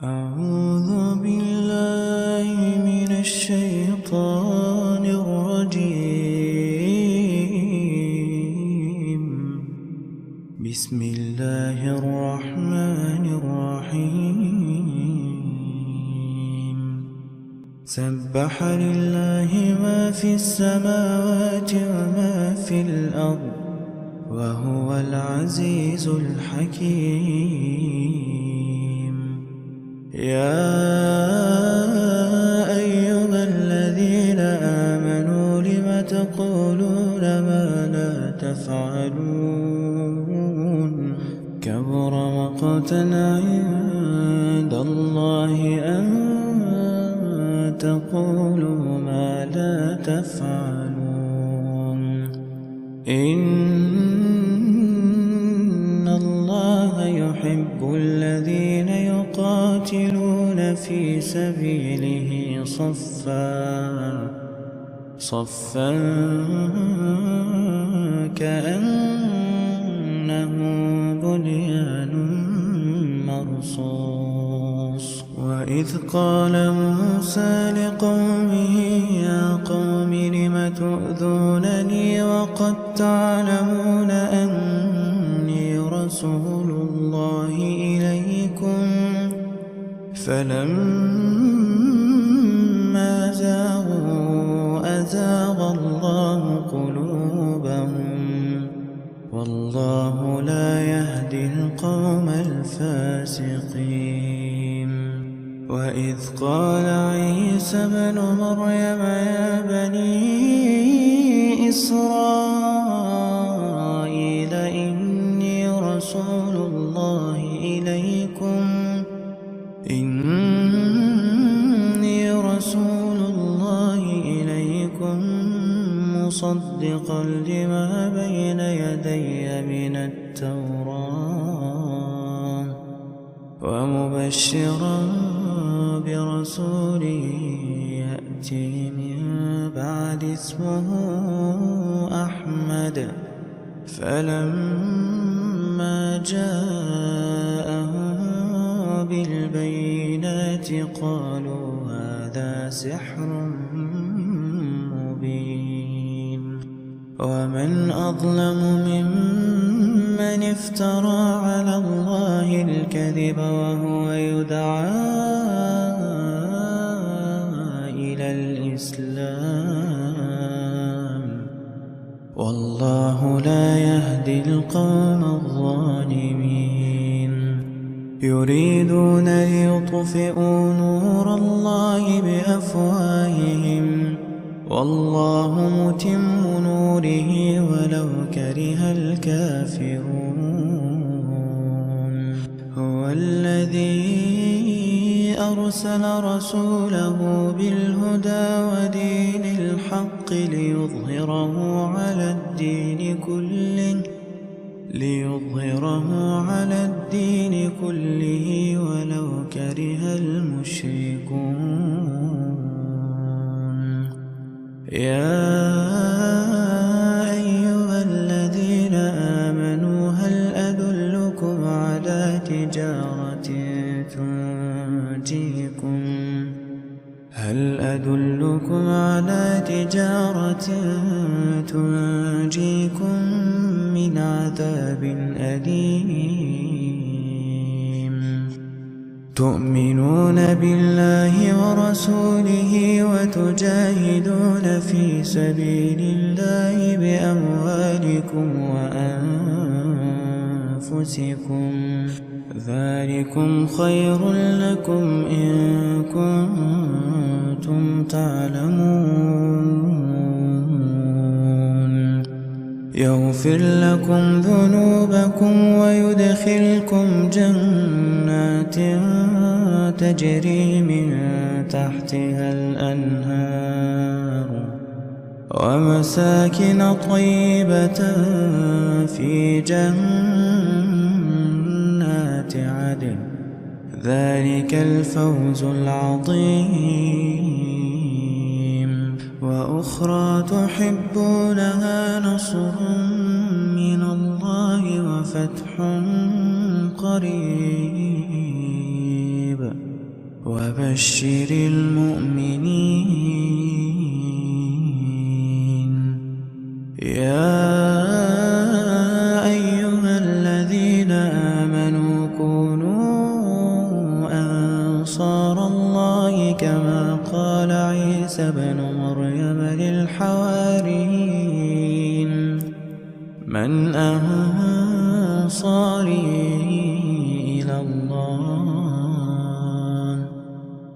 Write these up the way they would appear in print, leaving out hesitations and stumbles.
أعوذ بالله من الشيطان الرجيم. بسم الله الرحمن الرحيم. سبح لله ما في السماوات وما في الأرض وهو العزيز الحكيم. يا أيها الذين آمنوا لم تقولون ما لا تفعلون؟ كبر مقتا عند الله أن تقولوا ما لا تفعلون. إن الله يحب الذين يقاتلون في سبيله صفا كأنه بنيان مرصوص. وإذ قال موسى لقومه يا قوم لم تؤذونني وقد تعلمون أني رسول الله إليكم؟ فلما زاغوا أزاغ الله قلوبهم والله لا يهدي القوم الفاسقين. وإذ قال عيسى ابن مريم يا بني إسرائيل إني رسول الله إليكم مصدقا لما بين يدي من التوراة ومبشرا برسول يأتي من بعد اسمه أحمد. فلما جاءهم بالبينات قالوا هذا سحر مبين. ومن أظلم ممن افترى على الله الكذب وهو يدعى إلى الإسلام والله لا يهدي القوم الظالمين. يريدون ليطفئوا نور الله بأفواههم والله متم نوره ولو كره الكافرون. هو الذي أرسل رسوله بالهدى ودين الحق ليظهره على الدين كله ولو كره المشركون. يا أيها الذين آمنوا هل أدلكم على تجارة تنجيكم من عذاب أليم؟ تؤمنون بالله ورسوله وتجاهدون في سبيل الله بأموالكم وأنفسكم ذلكم خير لكم إن كنتم تعلمون. يغفر لكم ذنوبكم ويدخلكم جنات تجري من تحتها الأنهار ومساكن طيبة في جنات عدن ذلك الفوز العظيم. وأخرى تحبونها نصر من الله وفتح قريب. وبشر المؤمنين. يا أيها الذين آمنوا كونوا أنصار الله كما قال عيسى بن مريم للحواريين من أنصاري إلى الله؟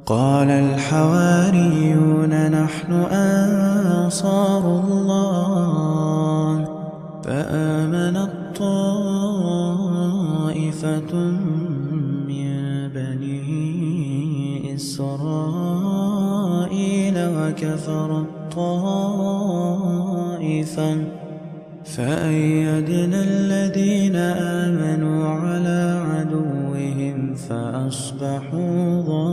قال الحواريون نحن أنصار الله. فآمنت طائفة من بني إسرائيل وكفرت طائفة فأيدنا الذين آمنوا على عدوهم فأصبحوا ظاهرين.